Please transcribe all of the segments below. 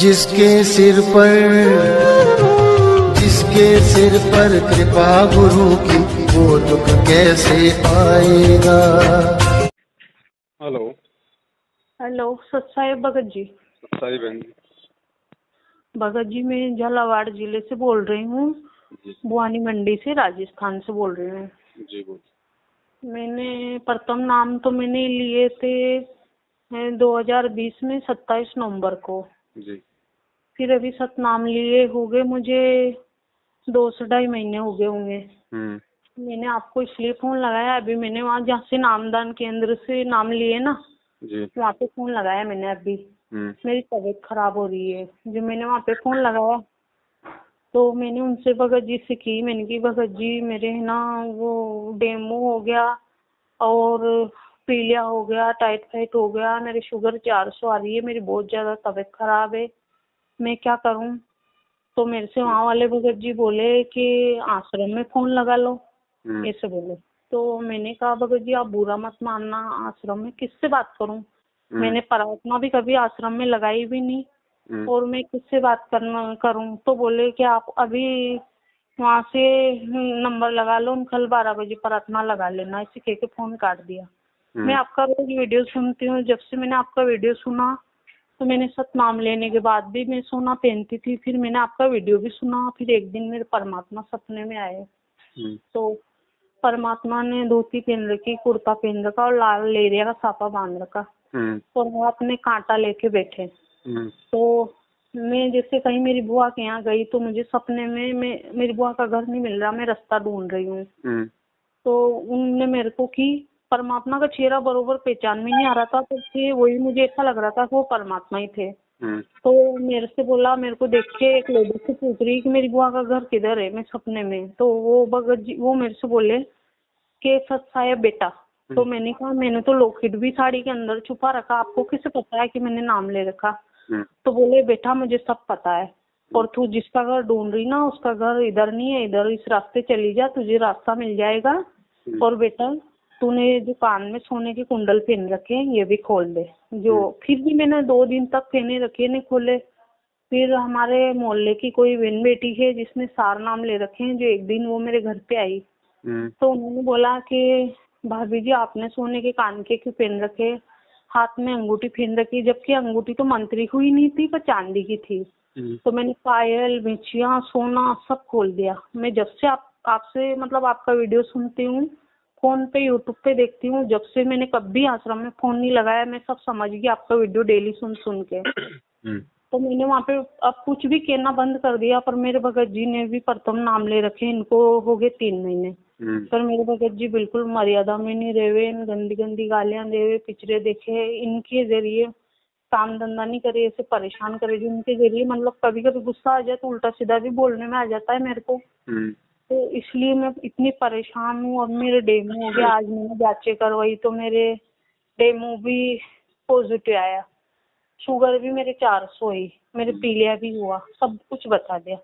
जिसके सिर पर जिसके सिर पर कृपा गुरु की, वो दुख कैसे आएगा। हेलो। हेलो सतसाई भगत जी। सही बहन जी। भगत जी मैं झालावाड़ जिले से बोल रही हूँ, बुआनी मंडी से, राजस्थान से बोल रही हूँ जी। बोल। मैंने प्रथम नाम तो मैंने लिए थे 2020 में 27 नवंबर को जी। फिर अभी सतनाम लिए हो गए मुझे 2 से 2.5 महीने हो गए होंगे। मैंने आपको इसलिए फोन लगाया, अभी मैंने वहाँ जहाँ से नामदान केंद्र से नाम लिए ना जी। वहाँ पे फोन लगाया मैंने। अभी मेरी तबीयत खराब हो रही है, जो मैंने वहाँ पे फोन लगाया तो मैंने उनसे भगत जी से की, मैंने की भगत जी मेरे ना वो डेमो हो गया और पीलिया हो गया, टाइफाइड हो गया, मेरी शुगर 400 आ रही है, मेरी बहुत ज्यादा तबीयत खराब है, मैं क्या करूं। तो मेरे से वहाँ वाले भगत जी बोले कि आश्रम में फोन लगा लो, ऐसे बोले। तो मैंने कहा भगत जी आप बुरा मत मानना, आश्रम में किससे बात करूं, मैंने प्रार्थना भी कभी आश्रम में लगाई भी नहीं और मैं किससे बात करूं। तो बोले कि आप अभी वहाँ से नंबर लगा लो, कल 12 बजे प्रार्थना लगा लेना, ऐसे कह के फोन काट दिया। मैं आपका रोज वीडियो सुनती हूँ, जब से मैंने आपका वीडियो सुना तो मैंने सतनाम लेने के बाद भी मैं सोना पहनती थी, फिर मैंने आपका वीडियो भी सुना, फिर एक दिन मेरे परमात्मा सपने में आए। तो परमात्मा ने धोती पहन रखी, कुर्ता पहन रखा और लाल लेरिया का साफा बांध रखा और वो अपने कांटा लेके बैठे। तो मैं जैसे कहीं मेरी बुआ के यहाँ गई तो मुझे सपने में मेरी बुआ का घर नहीं मिल रहा, मैं रास्ता ढूंढ रही हूँ। तो उनने मेरे को की परमात्मा का चेहरा बरोबर पहचान में नहीं आ रहा था, तो फिर वही मुझे ऐसा लग रहा था कि वो परमात्मा ही थे। तो मेरे से बोला, मेरे को देख के एक लेडी से पूछ रही कि मेरी बुआ का घर किधर है, मैं सपने में। तो वो भगत जी वो मेरे से बोले कि सत्साय बेटा। तो मैंने कहा मैंने तो लॉकेट भी साड़ी के अंदर छुपा रखा, आपको कैसे पता है कि मैंने नाम ले रखा। तो बोले बेटा मुझे सब पता है, और तू जिसका घर ढूंढ रही ना उसका घर इधर नहीं है, इधर इस रास्ते चली जा, तुझे रास्ता मिल जाएगा। और बेटा तूने जो कान में सोने के कुंडल पहन रखे हैं ये भी खोल दे। जो फिर भी मैंने 2 दिन तक पहने रखे, नहीं खोले। फिर हमारे मोहल्ले की कोई बहन बेटी है जिसने सार नाम ले रखे हैं, जो एक दिन वो मेरे घर पे आई तो उन्होंने बोला कि भाभी जी आपने सोने के कान के क्यों पहन रखे, हाथ में अंगूठी पहन रखी, जबकि अंगूठी तो मंत्री हुई नहीं थी पर चांदी की थी। तो मैंने पायल, बिछिया, सोना सब खोल दिया। मैं जब से आपसे मतलब आपका वीडियो सुनती हूँ, फोन पे यूट्यूब पे देखती हूँ, जब से मैंने कभी आश्रम में फोन नहीं लगाया, मैं सब समझ गई आपका वीडियो डेली सुन के। तो मैंने वहाँ पे अब कुछ भी कहना बंद कर दिया, पर मेरे भगत जी ने भी प्रथम नाम ले रखे, इनको हो गए 3 महीने। पर मेरे भगत जी बिल्कुल मर्यादा में नहीं रहे, गंदी गंदी गालियां दे, पिक्चरें देखे, इनके जरिए काम धंधा नहीं करे, ऐसे परेशान करे, जो इनके जरिए मतलब कभी कभी गुस्सा आ जाए तो उल्टा सीधा भी बोलने में आ जाता है मेरे को। तो इसलिए मैं इतनी परेशान हूँ। अब मेरे डेमो हो गया, आज मैंने जांचें करवाई तो मेरे डेमो भी पॉजिटिव आया, शुगर भी मेरे 400 ही, मेरे पीलिया भी हुआ, सब कुछ बता दिया।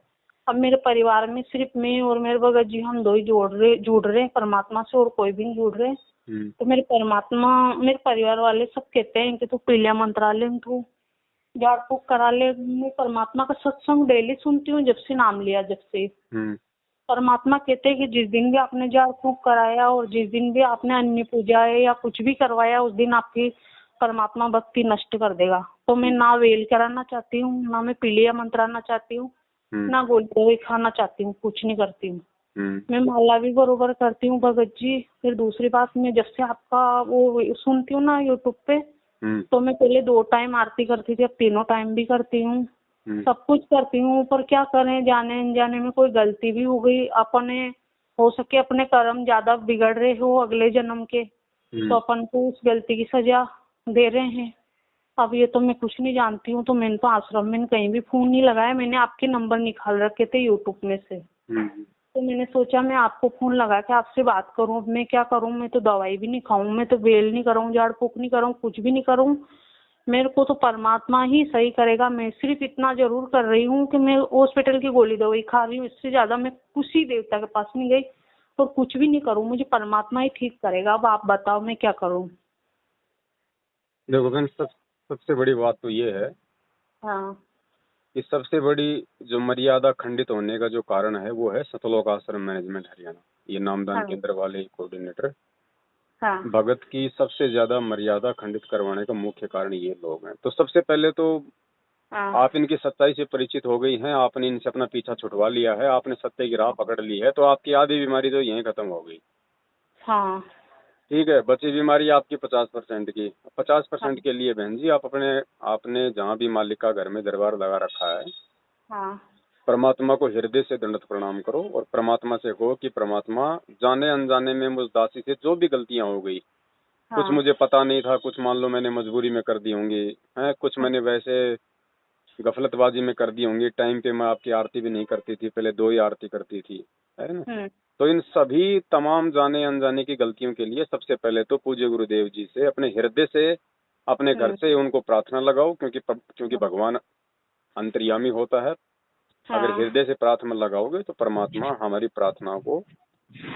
अब मेरे परिवार में सिर्फ मैं और मेरे भगत जी हम 2 ही जुड़ रहे हैं परमात्मा से, और कोई भी नहीं जुड़ रहे। तो मेरे परिवार वाले सब कहते हैं कि तू पीलिया मंत्रालय में तू झाड़ फूक करा ले। मैं परमात्मा का सत्संग डेली सुनती हूँ जब से नाम लिया, जब से परमात्मा कहते हैं कि जिस दिन भी आपने झाड़ फूक कराया और जिस दिन भी आपने अन्य पूजा है या कुछ भी करवाया, उस दिन आपकी परमात्मा भक्ति नष्ट कर देगा। तो मैं ना वेल कराना चाहती हूँ, ना मैं पीलिया मंत्राना चाहती हूँ, ना गोली दवाई खाना चाहती हूँ, कुछ नहीं करती हूँ। मैं माला भी बरोबर करती हूँ भगत जी। फिर दूसरी बात, मैं जब से आपका वो सुनती हूँ ना यूट्यूब पे, तो मैं पहले 2 टाइम आरती करती थी, अब 3 टाइम भी करती हूँ, सब कुछ करती हूँ। पर क्या करें, जाने अनजाने में कोई गलती भी हो गई, अपने हो सके अपने कर्म ज्यादा बिगड़ रहे हो अगले जन्म के, तो अपन को उस गलती की सजा दे रहे हैं। अब ये तो मैं कुछ नहीं जानती हूँ। तो मैंने तो आश्रम में कहीं भी फोन नहीं लगाया, मैंने आपके नंबर निकाल रखे थे यूट्यूब में से। तो मैंने सोचा मैं आपको फोन लगा के आपसे बात करूं। अब मैं क्या करूं, मैं तो दवाई भी नहीं खाऊं, मैं तो बेल नहीं कराऊं, झाड़ फूक नहीं कराऊं, कुछ भी नहीं करूं, मेरे को तो परमात्मा ही सही करेगा। मैं सिर्फ इतना जरूर कर रही हूँ कि मैं हॉस्पिटल की गोली दवाई खा रही हूँ, इससे ज्यादा मैं किसी देवता के पास नहीं गई और कुछ भी नहीं करूँ, मुझे परमात्मा ही ठीक करेगा। अब आप बताओ मैं क्या करूँ। देखो बहन, सबसे बड़ी बात तो ये है हाँ कि सबसे बड़ी जो मर्यादा खंडित होने का जो कारण है वो है सतलोक आश्रम मैनेजमेंट हरियाणा, ये नामदान हाँ केंद्र वाले कोऑर्डिनेटर। हाँ भगत की सबसे ज्यादा मर्यादा खंडित करवाने का मुख्य कारण ये लोग हैं। तो सबसे पहले तो हाँ आप इनकी सच्चाई से परिचित हो गई हैं, आपने इनसे अपना पीछा छुड़वा लिया है, आपने सत्य की राह पकड़ ली है, तो आपकी आधी बीमारी तो यहीं खत्म हो गई। हाँ ठीक है, बची बीमारी आपकी 50% की। 50% हाँ के लिए बहन जी आप आपने जहाँ भी मालिक का घर में दरबार लगा रखा है, हाँ परमात्मा को हृदय से दंडवत प्रणाम करो और परमात्मा से कहो कि परमात्मा, जाने अनजाने में मुझ दासी से जो भी गलतियां हो गई, कुछ हाँ मुझे पता नहीं था, कुछ मान लो मैंने मजबूरी में कर दी होंगी, है कुछ मैंने वैसे गफलतबाजी में कर दी होंगी, टाइम पे मैं आपकी आरती भी नहीं करती थी, पहले 2 ही आरती करती थी, है ना। हम्म तो इन सभी तमाम जाने अनजाने की गलतियों के लिए सबसे पहले तो पूज्य गुरुदेव जी से अपने हृदय से, अपने घर हम्म से उनको प्रार्थना लगाओ, क्योंकि भगवान अंतर्यामी होता है। अगर हाँ हृदय से प्रार्थना लगाओगे तो परमात्मा हमारी प्रार्थना को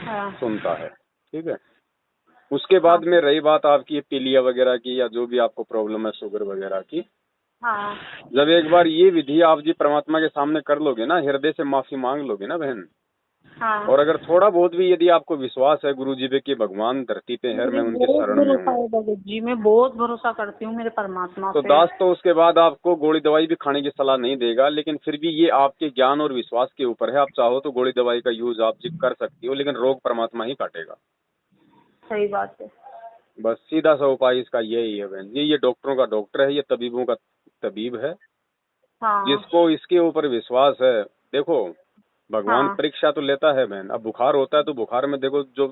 हाँ सुनता है। ठीक है, उसके हाँ बाद में रही बात आपकी पीलिया वगैरह की या जो भी आपको प्रॉब्लम है शुगर वगैरह की, हाँ जब एक बार ये विधि आप जी परमात्मा के सामने कर लोगे ना, हृदय से माफी मांग लोगे ना बहन, हाँ और अगर थोड़ा बहुत भी यदि आपको विश्वास है गुरु जी पे कि भगवान धरती पे है, मेरे मैं उनके बहुत शरण में भरोसा हूँ, है भगत जी, मैं बहुत भरोसा करती हूँ मेरे परमात्मा तो पे। दास तो उसके बाद आपको गोली दवाई भी खाने की सलाह नहीं देगा। लेकिन फिर भी ये आपके ज्ञान और विश्वास के ऊपर है, आप चाहो तो गोली दवाई का यूज आप जी कर सकती हो, लेकिन रोग परमात्मा ही काटेगा। सही बात है। बस सीधा सा उपाय इसका यही है बहन जी, ये डॉक्टरों का डॉक्टर है, ये तबीबों का तबीब है। हाँ जिसको इसके ऊपर विश्वास है, देखो भगवान हाँ परीक्षा तो लेता है बहन। अब बुखार होता है तो बुखार में देखो, जो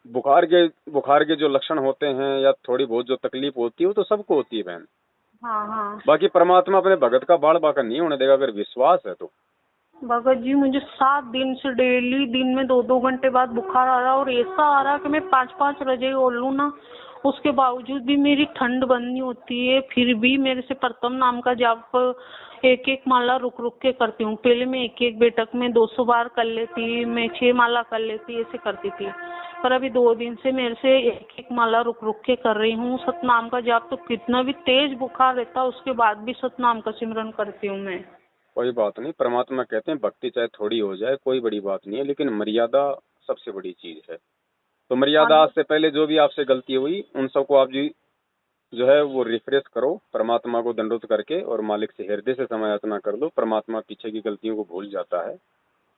बुखार के जो लक्षण होते हैं या थोड़ी बहुत जो तकलीफ होती है वो तो सबको होती है बहन। हाँ हाँ बाकी परमात्मा अपने भगत का बाल बाका नहीं होने देगा अगर विश्वास है तो। भगत जी, मुझे 7 दिन से डेली दिन में 2-2 घंटे बाद बुखार आ रहा, और ऐसा आ रहा कि मैं 5-5 रजाई ओढ़ लूं ना, उसके बावजूद भी मेरी ठंड बंद नहीं होती है। फिर भी मेरे से प्रथम नाम का जाप एक एक माला रुक रुक के करती हूँ। पहले मैं एक एक बेटक में 200 बार कर लेती, मैं 6 माला कर लेती, ऐसे करती थी। पर अभी 2 दिन से मेरे से एक एक माला रुक रुक के कर रही हूँ। सतनाम का जाप तो कितना भी तेज बुखार रहता है उसके बाद भी सतनाम का सिमरन करती हूँ मैं। कोई बात नहीं, परमात्मा कहते हैं भक्ति चाहे थोड़ी हो जाए कोई बड़ी बात नहीं है, लेकिन मर्यादा सबसे बड़ी चीज है। तो मर्यादा आज से पहले जो भी आपसे गलती हुई उन सबको आप जी जो है वो रिफ्रेश करो, परमात्मा को दंडोत करके और मालिक से हृदय से समय याचना कर लो। परमात्मा पीछे की गलतियों को भूल जाता है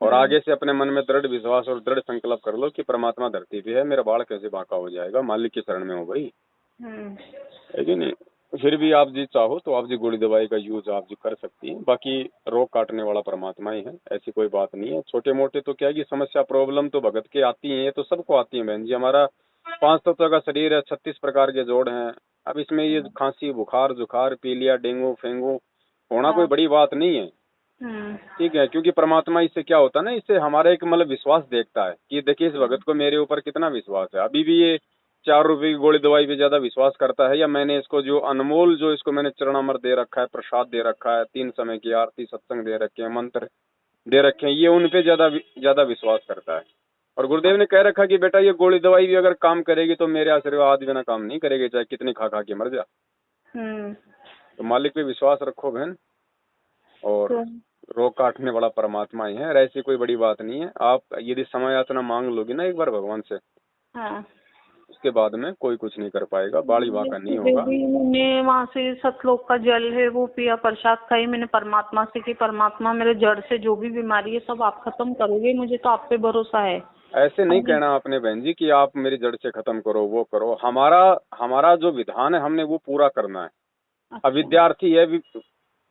और आगे से अपने मन में दृढ़ विश्वास और दृढ़ संकल्प कर लो कि परमात्मा धरती पे है, मेरा बाल कैसे बांका हो जाएगा, मालिक की शरण में हो गई, है कि नहीं। फिर भी आप जी चाहो तो आप जी गोली दवाई का यूज आप जी कर सकती हैं। बाकी रोग काटने वाला परमात्मा ही है, ऐसी कोई बात नहीं है। छोटे मोटे तो क्या है कि समस्या प्रॉब्लम तो भगत के आती है, ये तो सबको आती है बहन जी। हमारा 5 तत्व का शरीर है, 36 प्रकार के जोड़ हैं। अब इसमें ये खांसी बुखार जुखार पीलिया डेंगू फेंगू होना कोई बड़ी बात नहीं है। ठीक है, क्योंकि परमात्मा इससे क्या होता है ना, इससे हमारा एक मतलब विश्वास देखता है कि देखिए इस भगत को मेरे ऊपर कितना विश्वास है। अभी भी ये 4 रुपए की गोली दवाई पे ज्यादा विश्वास करता है, या मैंने इसको जो अनमोल जो इसको मैंने चरणामृत दे रखा है, प्रसाद दे रखा है, 3 समय की आरती सत्संग दे रखे हैं, मंत्र दे रखे हैं, ये उन पे ज्यादा विश्वास करता है। और गुरुदेव ने कह रखा कि बेटा ये गोली दवाई भी अगर काम करेगी तो मेरे आशीर्वाद बिना काम नहीं करेगी, चाहे कितनी खा खा के मर जा। तो मालिक पे विश्वास रखो बहन, और रोग काटने वाला परमात्मा ही है, और ऐसी कोई बड़ी बात नहीं है। आप यदि समय याचना मांग लोगी ना एक बार भगवान से, उसके बाद में कोई कुछ नहीं कर पाएगा, बाड़ी बाका नहीं होगा। मैंने वहाँ से सतलोक का जल है वो पिया, प्रसाद खाई, मैंने परमात्मा से कि परमात्मा मेरे जड़ से जो भी बीमारी है सब आप खत्म करोगे, मुझे तो आप पे भरोसा है। ऐसे नहीं कहना आपने बहन जी कि आप मेरी जड़ से खत्म करो वो करो। हमारा जो विधान है हमने वो पूरा करना है। अब विद्यार्थी है,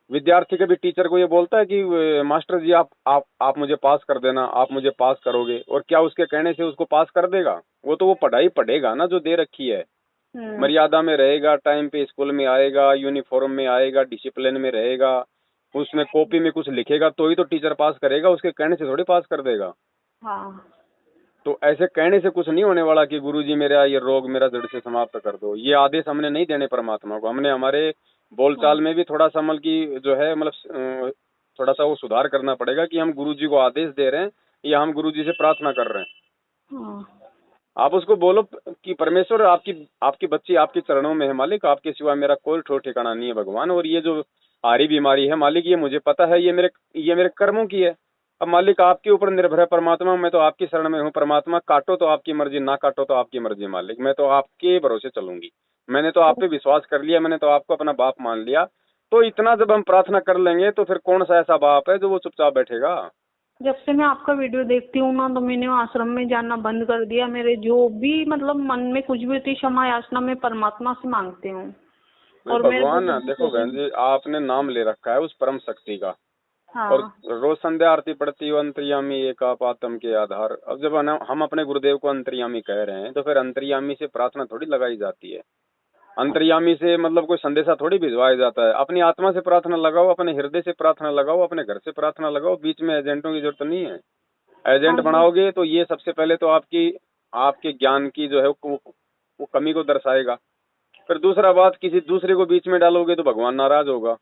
विद्यार्थी कभी टीचर को ये बोलता है कि मास्टर जी आप मुझे पास कर देना, आप मुझे पास करोगे, और क्या उसके कहने से उसको पास कर देगा? वो तो वो पढ़ाई पढ़ेगा ना जो दे रखी है, मर्यादा में रहेगा, टाइम पे स्कूल में आएगा, यूनिफॉर्म में आएगा, डिसिप्लिन में रहेगा, उसमें कॉपी में कुछ लिखेगा तो ही तो टीचर पास करेगा, उसके कहने से थोड़ी पास कर देगा। तो ऐसे कहने से कुछ नहीं होने वाला कि गुरुजी मेरा ये रोग मेरा जड़ से समाप्त कर दो। ये आदेश हमने नहीं देने परमात्मा को, हमने हमारे बोलचाल में भी थोड़ा सा मतलब की जो है मतलब थोड़ा सा वो सुधार करना पड़ेगा कि हम गुरुजी को आदेश दे रहे हैं या हम गुरुजी से प्रार्थना कर रहे हैं। आप उसको बोलो कि परमेश्वर आपकी बच्ची आपके चरणों में है मालिक, आपके सिवा मेरा कोई ठोर ठिकाना नहीं है भगवान, और ये जो आ रही बीमारी है मालिक, ये मुझे पता है, ये मेरे कर्मों की है। अब मालिक आपके ऊपर निर्भर है परमात्मा, मैं तो आपकी शरण में हूँ परमात्मा, काटो तो आपकी मर्जी, ना काटो तो आपकी मर्जी मालिक, मैं तो आपके भरोसे चलूंगी। मैंने तो आप पे विश्वास कर लिया, मैंने तो आपको अपना बाप मान लिया। तो इतना जब हम प्रार्थना कर लेंगे तो फिर कौन सा ऐसा बाप है जो वो चुपचाप बैठेगा। जब से मैं आपका वीडियो देखती हूँ ना, तो मैंने आश्रम में जाना बंद कर दिया। मेरे जो भी मतलब मन में कुछ भी होती क्षमा याचना मैं परमात्मा से मांगती हूँ। और भगवान देखो बहन जी, आपने नाम ले रखा है उस परम शक्ति का, हाँ और रोज संध्या आरती पढ़ती हो अंतर्यामी एक आप आत्म के आधार। अब जब हम अपने गुरुदेव को अंतर्यामी कह रहे हैं तो फिर अंतर्यामी से प्रार्थना थोड़ी लगाई जाती है। अंतर्यामी से मतलब कोई संदेशा थोड़ी भिजवाया जाता है। अपनी आत्मा से प्रार्थना लगाओ, अपने हृदय से प्रार्थना लगाओ, अपने घर से प्रार्थना लगाओ, बीच में एजेंटों की जरूरत नहीं है। एजेंट बनाओगे तो ये सबसे पहले तो आपके ज्ञान की जो है वो कमी को दर्शाएगा। फिर दूसरा बात, किसी दूसरे को बीच में डालोगे तो भगवान नाराज होगा।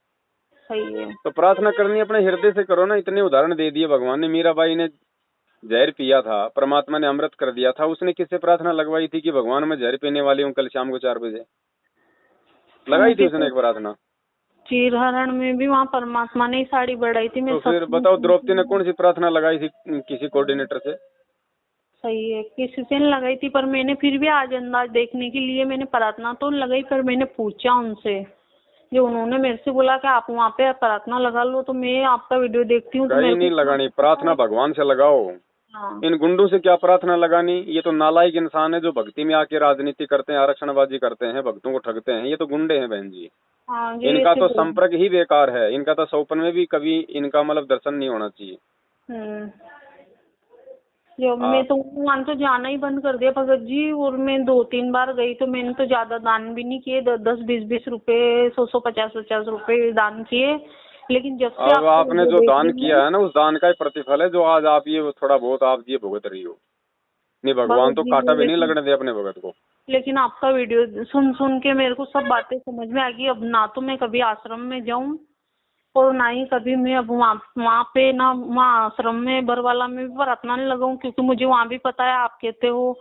सही है। तो प्रार्थना करनी अपने हृदय से करो ना। इतने उदाहरण दे दिए भगवान ने। मीराबाई ने जहर पिया था, परमात्मा ने अमृत कर दिया था, उसने किससे प्रार्थना लगवाई थी कि भगवान मैं जहर पीने वाली हूँ, कल शाम को 4 बजे लगाई थी उसने एक प्रार्थना। चीरहरण में भी वहाँ परमात्मा ने ही साड़ी बढ़ाई थी। मैं तो फिर बताओ द्रौपदी ने कौन सी प्रार्थना लगाई थी किसी कोऑर्डिनेटर से? सही है, किसी से नहीं लगाई थी, पर मैंने फिर भी आज अंदाज देखने के लिए मैंने प्रार्थना तो लगाई। पर मैंने पूछा उनसे, जो उन्होंने मेरे से बोला कि आप वहाँ पे प्रार्थना लगा लो, तो मैं आपका वीडियो देखती हूँ तो कहीं नहीं लगानी प्रार्थना, भगवान से लगाओ। हाँ। इन गुंडों से क्या प्रार्थना लगानी? ये तो नालायक इंसान है जो भक्ति में आके राजनीति करते हैं, आरक्षणबाजी करते हैं, भक्तों को ठगते हैं। ये तो गुंडे हैं बहन जी। हाँ, इनका तो संपर्क ही बेकार है। इनका तो सौपन में भी कभी इनका मतलब दर्शन नहीं होना चाहिए। जो मैं तो वहाँ तो जाना ही बंद कर दिया भगत जी। और मैं 2-3 बार गई तो मैंने तो ज्यादा दान भी नहीं किए, 10-20 रुपए, 100 50 रुपए दान किए। लेकिन जब से अब आपने जो दान किया है ना, उस दान का ही प्रतिफल है जो आज आप ये थोड़ा बहुत आप ये भुगत रही हो। नहीं, भगवान तो कांटा भी नहीं लगने दे अपने भगत को। लेकिन आपका वीडियो सुन सुन के मेरे को सब बातें समझ में आ गई। अब ना तो मैं कभी आश्रम में जाऊं और ना ही कभी मैं अब वहाँ पे ना वहाँ आश्रम में बरवाला में भी प्रार्थना नहीं लगाऊं, क्योंकि मुझे वहाँ भी पता है आप कहते हो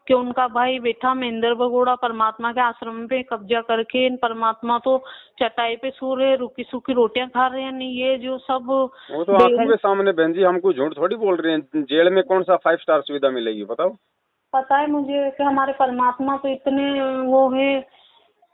कि उनका भाई बेटा महेंद्र बगोड़ा परमात्मा के आश्रम पे कब्जा करके परमात्मा तो चटाई पे सो रहे, रुकी सूखी रोटियां खा रहे हैं। नहीं, ये जो सब वो तो आंखों के सामने बहन जी, हमको झूठ थोड़ी बोल रहे हैं। जेल में कौन सा 5 स्टार सुविधा मिलेगी बताओ? पता है मुझे कि हमारे परमात्मा तो इतने वो है,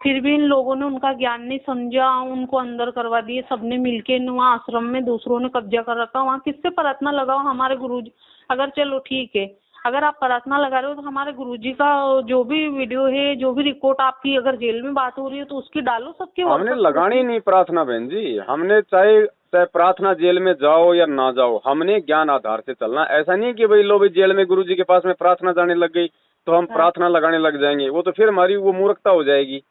फिर भी इन लोगों ने उनका ज्ञान नहीं समझा, उनको अंदर करवा दिए। सबने मिलके वहाँ आश्रम में दूसरों ने कब्जा कर रखा। वहाँ किससे प्रार्थना लगाओ? हमारे गुरुजी, अगर चलो ठीक है, अगर आप प्रार्थना लगा रहे हो तो हमारे गुरुजी का जो भी वीडियो है, जो भी रिपोर्ट आपकी अगर जेल में बात हो रही है तो उसकी डालो सबके। हमने लगानी नहीं प्रार्थना बहन जी। हमने चाहे प्रार्थना जेल में जाओ या ना जाओ, हमने ज्ञान आधार से चलना। ऐसा नहीं कि भाई लो भाई जेल में गुरुजी के पास में प्रार्थना जाने लग गई तो हम प्रार्थना लगाने लग जाएंगे। वो तो फिर हमारी वो मूर्खता हो जाएगी।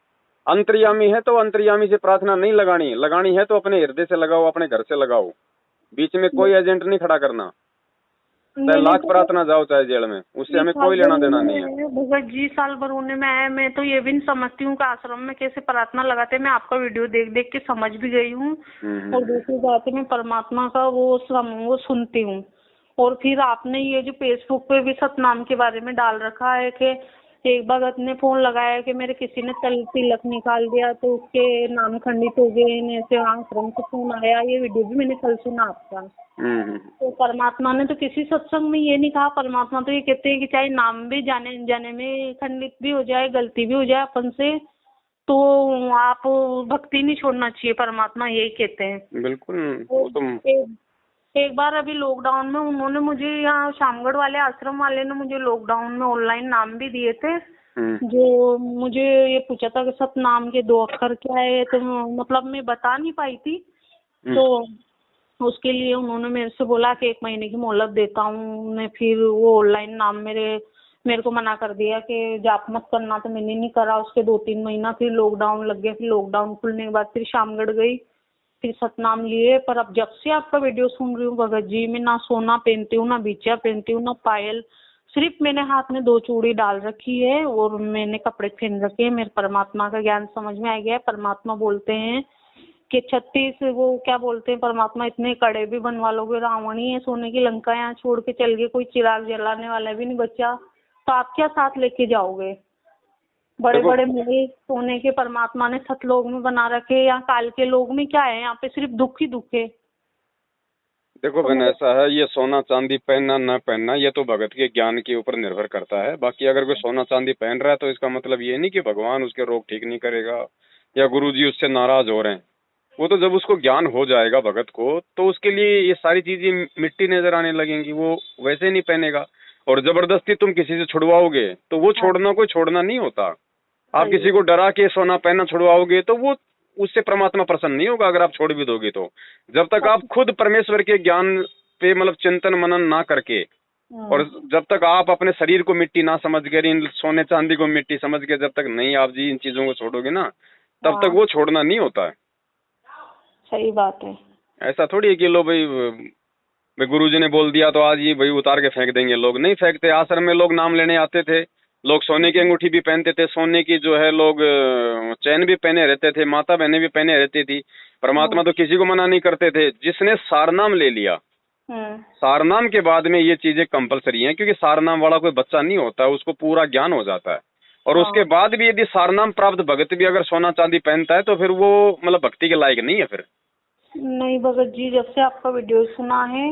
अंतर्यामी है तो अंतर्यामी से प्रार्थना नहीं लगानी, लगानी है तो अपने हृदय से लगाओ, अपने घर से लगाओ। बीच में कोई एजेंट नहीं खड़ा करना। चाहे लाख प्रार्थना जाओ चाहे जेल में, उससे हमें कोई लेना देना नहीं है। भगत जी साल भर होने में आया, मैं तो ये भी नहीं समझती हूँ कि आश्रम में कैसे प्रार्थना लगाते हैं। मैं आपका वीडियो देख देख के समझ भी गई हूँ। और दूसरी बात है, मैं परमात्मा का वो सुनती हूँ। और फिर आपने ये जो फेसबुक पे भी सतनाम के बारे में डाल रखा है कि एक भगत ने फोन लगाया कि मेरे किसी ने तिलक निकाल दिया तो उसके नाम खंडित हो गए, ऐसे आश्रम से फोन आया। ये वीडियो भी मैंने कल सुना आपका। तो परमात्मा ने तो किसी सत्संग में ये नहीं कहा। परमात्मा तो ये कहते हैं कि चाहे नाम भी जाने जाने में खंडित भी हो जाए, गलती भी हो जाए अपन से, तो आप भक्ति नहीं छोड़ना चाहिए। परमात्मा यही कहते हैं। बिल्कुल। एक बार अभी लॉकडाउन में उन्होंने मुझे, यहाँ शामगढ़ वाले आश्रम वाले ने मुझे लॉकडाउन में ऑनलाइन नाम भी दिए थे। जो मुझे ये पूछा था कि सतनाम के 2 अक्षर क्या है, तो मतलब मैं बता नहीं पाई थी। तो उसके लिए उन्होंने मेरे से बोला कि 1 महीने की मोहलत देता हूँ मैं। फिर वो ऑनलाइन नाम मेरे को मना कर दिया कि जाप मत करना, तो मैंने नहीं करा। उसके 2-3 महीना फिर लॉकडाउन लग गया। फिर लॉकडाउन खुलने के बाद फिर शामगढ़ गई, फिर सतनाम लिए। पर अब जब से आपका वीडियो सुन रही हूँ भगत जी, मैं ना सोना पहनती हूँ, ना बिछिया पहनती हूँ, ना पायल। सिर्फ मैंने हाथ में 2 चूड़ी डाल रखी है और मैंने कपड़े पहन रखे हैं। मेरे परमात्मा का ज्ञान समझ में आ गया है। परमात्मा बोलते हैं कि 36 वो क्या बोलते हैं परमात्मा, इतने कड़े भी बनवा लोगे, रावण ही है सोने की लंका यहाँ छोड़ के चल गए, कोई चिराग जलाने वाला भी नहीं बचा, तो आप क्या साथ लेके जाओगे? बड़े बड़े महल सोने के परमात्मा ने सतलोक में बना रखे, या काल के लोग में क्या है, यहाँ पे सिर्फ दुख ही दुख है। देखो बहन, ऐसा है, ये सोना चांदी पहनना न पहनना ये तो भगत के ज्ञान के ऊपर निर्भर करता है। बाकी अगर कोई सोना चांदी पहन रहा है तो इसका मतलब ये नहीं कि भगवान उसके रोग ठीक नहीं करेगा या गुरुजी उससे नाराज हो रहे हैं। वो तो जब उसको ज्ञान हो जाएगा भगत को, तो उसके लिए ये सारी चीजें मिट्टी नजर आने लगेंगी, वो वैसे नहीं पहनेगा। और जबरदस्ती तुम किसी से छुड़वाओगे तो वो छोड़ना कोई छोड़ना नहीं होता। आप किसी को डरा के सोना पहनना छुड़वाओगे तो वो उससे परमात्मा प्रसन्न नहीं होगा अगर आप छोड़ भी दोगे तो। जब तक आप खुद परमेश्वर के ज्ञान पे मतलब चिंतन मनन ना करके, और जब तक आप अपने शरीर को मिट्टी ना समझ कर, इन सोने चांदी को मिट्टी समझ के जब तक नहीं आप जी इन चीजों को छोड़ोगे ना, तब तक वो छोड़ना नहीं होता है। सही बात है। ऐसा थोड़ी है कि लो भाई गुरुजी ने बोल दिया तो आज ये भाई उतार के फेंक देंगे। लोग नहीं फेंकते। आश्रम में लोग नाम लेने आते थे, लोग सोने की अंगूठी भी पहनते थे, सोने की जो है लोग चैन भी पहने रहते थे, माता बहनें भी पहने रहती थी। परमात्मा तो किसी को मना नहीं करते थे। जिसने सारनाम ले लिया, सारनाम के बाद में ये चीजें कंपलसरी हैं, क्योंकि सारनाम वाला कोई बच्चा नहीं होता, उसको पूरा ज्ञान हो जाता है। और उसके बाद भी यदि सारनाम प्राप्त भगत भी अगर सोना चांदी पहनता है तो फिर वो मतलब भक्ति के लायक नहीं है। फिर नहीं भगत जी, जब से आपका वीडियो सुना है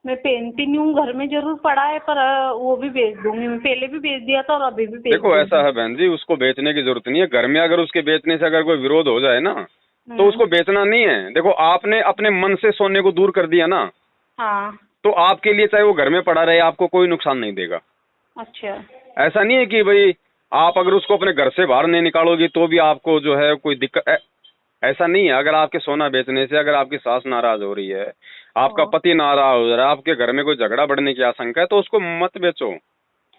मैं पहनती नहीं हूँ। घर में जरूर पड़ा है पर वो भी बेच दूंगी। मैं पहले भी बेच दिया था और अभी भी बेच देखो ऐसा है बहन जी, उसको बेचने की जरूरत नहीं है। घर में अगर उसके बेचने से अगर कोई विरोध हो जाए ना तो उसको बेचना नहीं है। देखो आपने अपने मन से सोने को दूर कर दिया ना, हाँ, तो आपके लिए चाहे वो घर में पड़ा रहे आपको कोई नुकसान नहीं देगा। अच्छा, ऐसा नहीं है कि भाई आप अगर उसको अपने घर से बाहर नहीं निकालोगी तो भी आपको जो है कोई दिक्कत, ऐसा नहीं है। अगर आपके सोना बेचने से अगर आपकी सास नाराज हो रही है, आपका पति नाराज हो रहा है, आपके घर में कोई झगड़ा बढ़ने की आशंका है, तो उसको मत बेचो।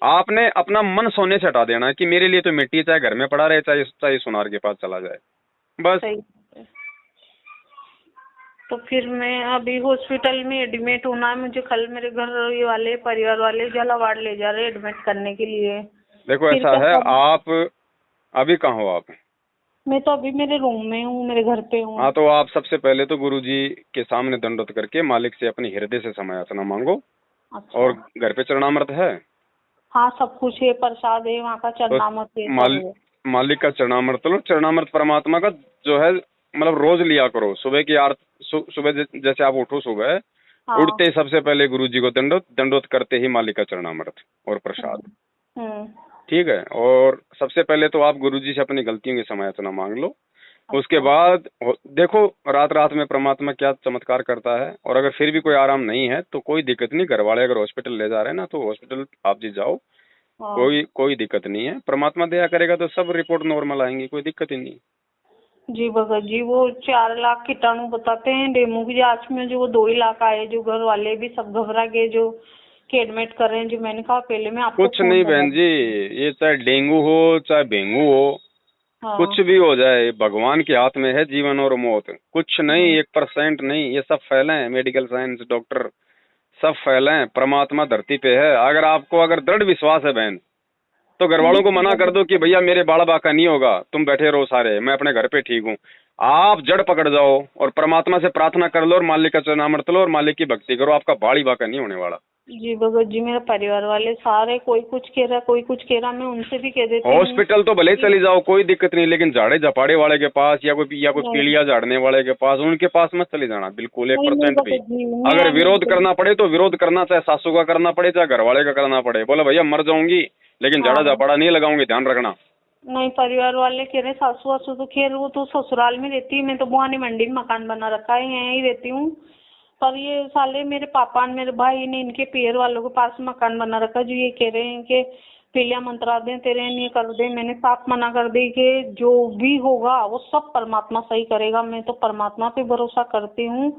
आपने अपना मन सोने से हटा देना है कि मेरे लिए तो मिट्टी चाहे घर में पड़ा रहे, चाहे सुनार के पास चला जाए, बस। सही। तो फिर मैं अभी हॉस्पिटल में एडमिट होना है मुझे। कल मेरे घर वाले परिवार वाले झालावाड़ ले जा रहे एडमिट करने के लिए। देखो ऐसा है, आप अभी कहाँ हो आप? मैं तो अभी मेरे रूम में हूँ, मेरे घर पे हूँ। हाँ, तो आप सबसे पहले तो गुरुजी के सामने दंडवत करके मालिक से अपने हृदय से समायाचना मांगो। अच्छा। और घर पे चरणामृत है? हाँ, सब कुछ है, प्रसाद है, वहाँ का चरणामृत है। मालिक का चरणामृत लो। चरणामृत परमात्मा का जो है मतलब रोज लिया करो। सुबह की सुबह जैसे आप उठो, सुबह उठते ही सबसे पहले गुरुजी को दंडवत करते ही मालिक का चरणामृत और प्रसाद, ठीक है। और सबसे पहले तो आप गुरुजी से अपनी गलतियों की समायाचना मांग लो। उसके बाद देखो रात रात में परमात्मा क्या चमत्कार करता है। और अगर फिर भी कोई आराम नहीं है तो कोई दिक्कत नहीं, घर वाले अगर हॉस्पिटल ले जा रहे हैं ना तो हॉस्पिटल आप जी जाओ, कोई दिक्कत नहीं है। परमात्मा दया करेगा तो सब रिपोर्ट नॉर्मल आएंगी, कोई दिक्कत ही नहीं। जी भगत जी, वो 4 लाख कीटाणु बताते हैं डेंगू की जांच में, जो वो 2 ही लाख आए, जो घर वाले भी सब घबरा गए, जो एडमिट कर रहे हैं। जो मैंने कहा पहले मैं आपको कुछ नहीं बहन जी, ये चाहे डेंगू हो चाहे डेंगू हो, कुछ भी हो जाए, भगवान के हाथ में है जीवन और मौत। कुछ नहीं, 1% नहीं, ये सब फैले हैं। मेडिकल साइंस डॉक्टर सब फैले हैं। परमात्मा धरती पे है। अगर दृढ़ विश्वास है बहन, तो घर वालों को मना कर दो कि भैया मेरे बाड़ा बाका नहीं होगा, तुम बैठे रहो सारे, मैं अपने घर पे ठीक हूँ। आप जड़ पकड़ जाओ और परमात्मा से प्रार्थना कर लो और मालिक का चरणामृत लो और मालिक की भक्ति करो, आपका बाड़ी बाका नहीं होने वाला। जी भगत जी, मेरे परिवार वाले सारे, कोई कुछ कह रहा, कोई कुछ कह रहा, मैं उनसे भी कह देती हूँ। हॉस्पिटल तो भले चली जाओ, कोई दिक्कत नहीं, लेकिन झाड़े झपाड़े वाले के पास या कोई पीलिया झाड़ने वाले के पास, उनके पास मत चले जाना बिल्कुल, 1% भी। अगर विरोध करना पड़े तो विरोध करना, चाहे सासू का करना पड़े चाहे घर वाले का करना पड़े। बोले भैया मर जाऊंगी लेकिन झाड़ा झपाड़ा नहीं लगाऊंगी, ध्यान रखना। नहीं, परिवार वाले कह रहे सासू वासू तो खैर वो तो ससुराल में रहती है, मैं तो बुआनी मंडी में मकान बना रखा है, यहीं रहती हूँ। पर ये साले मेरे पापा और मेरे भाई ने इनके पैर वालों के पास मकान बना रखा, जो ये कह रहे हैं कि पीलिया मंत्रा दे तेरे ये कर दे। मैंने साफ मना कर दी कि जो भी होगा वो सब परमात्मा सही करेगा। मैं तो परमात्मा पे भरोसा करती हूँ।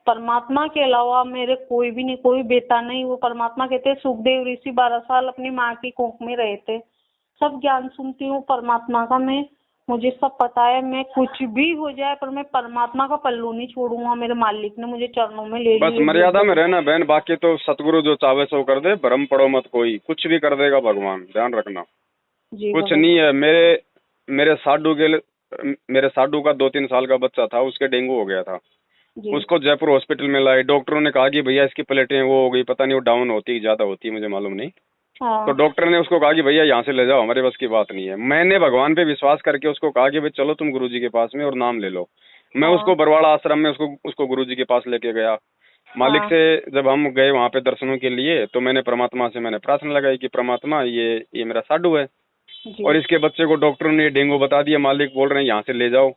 परमात्मा के अलावा मेरे कोई भी नहीं, कोई बेटा नहीं। वो परमात्मा कहते हैं, सुखदेव ऋषि 12 साल अपनी माँ की कोख में रहे थे। सब ज्ञान सुनती हूँ परमात्मा का मैं, मुझे सब पता है। मैं कुछ भी हो जाए पर मैं परमात्मा का पल्लू नहीं छोड़ूंगा। मेरे मालिक ने मुझे चरणों में ले लिया। बस मर्यादा में रहना बहन, बाकी तो सतगुरु जो चाहे सो कर दे, भ्रम पड़ो मत, कोई कुछ भी कर देगा भगवान, ध्यान रखना। कुछ नहीं है। मेरे साडू का 2-3 साल का बच्चा था, उसके डेंगू हो गया था। उसको जयपुर हॉस्पिटल में लाए। डॉक्टरों ने कहा कि भैया इसकी प्लेटें वो हो गई, पता नहीं वो डाउन होती ज्यादा होती, मुझे मालूम नहीं। हाँ तो डॉक्टर ने उसको कहा कि भैया यहाँ से ले जाओ, हमारे बस की बात नहीं है। मैंने भगवान पे विश्वास करके उसको कहा कि भाई चलो तुम गुरुजी के पास में और नाम ले लो। मैं उसको बरवाड़ा आश्रम में उसको गुरुजी के पास लेके गया। मालिक हाँ से जब हम गए वहाँ पे दर्शनों के लिए, तो मैंने परमात्मा से मैंने प्रार्थना लगाई कि परमात्मा ये मेरा साधु है जी और इसके बच्चे को डॉक्टरों ने डेंगू बता दिया, मालिक बोल रहे हैं यहाँ से ले जाओ।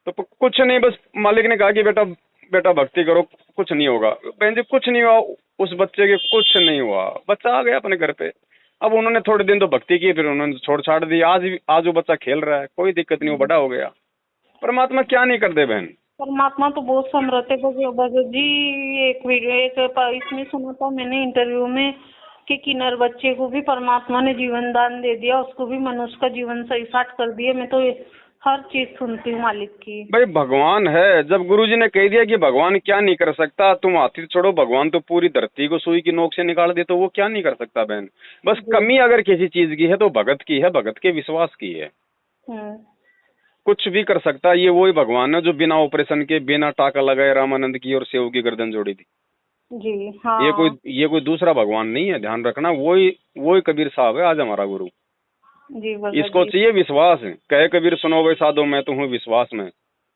तो कुछ नहीं, बस मालिक ने कहा कि बेटा बेटा भक्ति करो, कुछ नहीं होगा। बहन जी कुछ नहीं हुआ, उस बच्चे के कुछ नहीं हुआ, बच्चा आ गया अपने घर पे। अब उन्होंने थोड़े दिन तो भक्ति की, फिर उन्होंने छोड़ छाड़ दी। आज वो बच्चा खेल रहा है, कोई दिक्कत नहीं, वो बड़ा हो गया। परमात्मा क्या नहीं कर दे बहन। परमात्मा तो बहुत समर्थ है भगत जी। एक वीडियो इसमें सुना था मैंने इंटरव्यू में कि किन्नर बच्चे को भी परमात्मा ने जीवन दान दे दिया, उसको भी मनुष्य का जीवन सही साठ कर दिया। मैं तो हर चीज सुनती हूँ मालिक की। भाई भगवान है, जब गुरुजी ने कह दिया कि भगवान क्या नहीं कर सकता, तुम हाथी छोड़ो, भगवान तो पूरी धरती को सुई की नोक से निकाल दे, तो वो क्या नहीं कर सकता बहन। बस कमी अगर किसी चीज की है तो भगत की है, भगत के विश्वास की है। कुछ भी कर सकता है। ये वही भगवान है जो बिना ऑपरेशन के, बिना टाका लगाए रामानंद की और सेव की गर्दन जोड़ी थी जी हाँ। ये कोई दूसरा भगवान नहीं है, ध्यान रखना। वही कबीर साहब है आज हमारा गुरु। जी इसको चाहिए विश्वास। कहे कबीर सुनो वे साधो, मैं तो हूँ विश्वास में।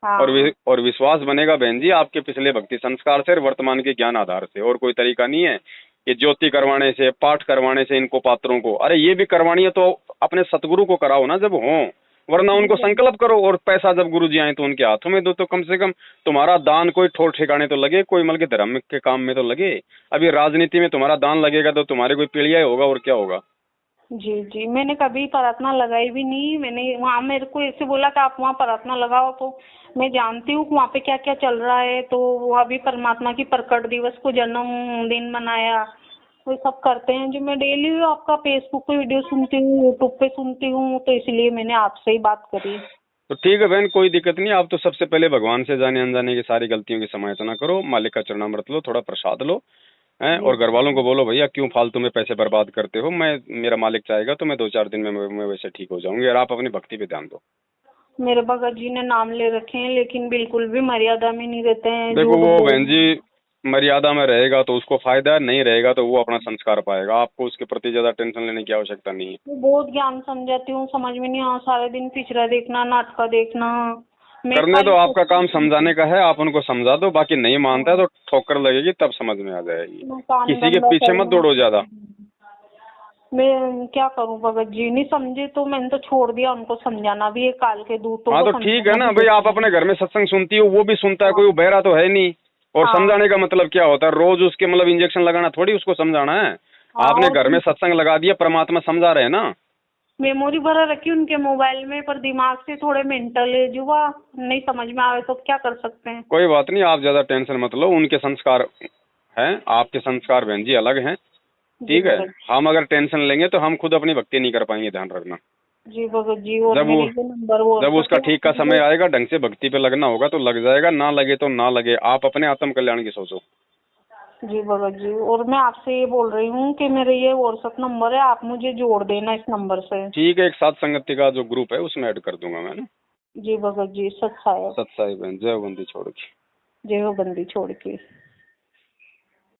हाँ। और विश्वास बनेगा बहन जी आपके पिछले भक्ति संस्कार से, वर्तमान के ज्ञान आधार से। और कोई तरीका नहीं है कि ज्योति करवाने से, पाठ करवाने से इनको पात्रों को। अरे ये भी करवानी है तो अपने सतगुरु को कराओ ना जब हो, वरना उनको संकल्प करो। और पैसा जब गुरुजी आए तो उनके हाथों में दो, तो कम से कम तुम्हारा दान कोई ठोर ठिकाने तो लगे, कोई मल के धर्म के काम में तो लगे। अभी राजनीति में तुम्हारा दान लगेगा तो तुम्हारे कोई पीढ़िया होगा, और क्या होगा। जी जी, मैंने कभी प्रार्थना लगाई भी नहीं। मैंने वहाँ मेरे को ऐसे बोला कि आप वहाँ प्रार्थना लगाओ, तो मैं जानती हूँ वहाँ पे क्या क्या चल रहा है। तो वहाँ भी परमात्मा की प्रकट दिवस को जन्मदिन मनाया, वो सब करते हैं। जो मैं डेली आपका फेसबुक पे वीडियो सुनती हूँ, यूट्यूब पे सुनती हूँ, तो इसलिए मैंने आपसे ही बात करी। तो ठीक है बहन, कोई दिक्कत नहीं। आप तो सबसे पहले भगवान से जाने अनजाने की सारी गलतियों की समालोचना करो, मालिक का चरणामृत लो, थोड़ा प्रसाद लो हैं, और घर वालों को बोलो भैया क्यों फालतू में पैसे बर्बाद करते हो, मेरा मालिक चाहेगा तो मैं 2-4 दिन में मैं वैसे ठीक हो जाऊंगी। और आप अपनी भक्ति पे ध्यान दो। मेरे भगत जी ने नाम ले रखे हैं, लेकिन बिल्कुल भी मर्यादा में नहीं रहते हैं। देखो वो बहन जी मर्यादा में रहेगा तो उसको फायदा है, नहीं रहेगा तो वो अपना संस्कार पाएगा। आपको उसके प्रति ज्यादा टेंशन लेने की आवश्यकता नहीं है। मैं बहुत ज्ञान समझाती हूँ, समझ में नहीं आ, सारे दिन पिक्चर देखना, नाटक देखना। करने तो आपका काम समझाने का है, आप उनको समझा दो। बाकी नहीं मानता है तो ठोकर लगेगी, तब समझ में आ जाएगी। किसी के पीछे मत दौड़ो ज्यादा। मैं क्या करूं भगत जी, नहीं समझे तो मैंने तो छोड़ दिया उनको समझाना भी। एक काल के दूतों हाँ को तो ठीक है ना भाई, आप अपने घर में सत्संग सुनती हो, वो भी सुनता है, कोई बहरा तो है नहीं। और समझाने का मतलब क्या होता है, रोज उसके मतलब इंजेक्शन लगाना थोड़ी उसको समझाना है। आपने घर में सत्संग लगा दिया, परमात्मा समझा रहे हैं ना। मेमोरी भरा रखी उनके मोबाइल में, पर दिमाग से थोड़े मेंटल है, जुआ नहीं समझ में आवे तो क्या कर सकते हैं। कोई बात नहीं, आप ज्यादा टेंशन मत लो। उनके संस्कार हैं, आपके संस्कार बहन जी अलग हैं। ठीक है, हम अगर टेंशन लेंगे तो हम खुद अपनी भक्ति नहीं कर पाएंगे, ध्यान रखना। जी भगत जी। और जब उसका ठीक का समय आएगा, ढंग से भक्ति पे लगना होगा तो लग जाएगा, ना लगे तो ना लगे। आप अपने आत्म कल्याण की सोचो। जी भगत जी। और मैं आपसे ये बोल रही हूँ कि मेरे ये व्हाट्सएप नंबर है, आप मुझे जोड़ देना इस नंबर से। ठीक है, एक साथ संगति का जो ग्रुप है उसमें ऐड कर दूंगा मैं ना। जी भगत जी। सत्साई बहन, जय हो बंदी छोड़ के। जय हो बंदी छोड़ के।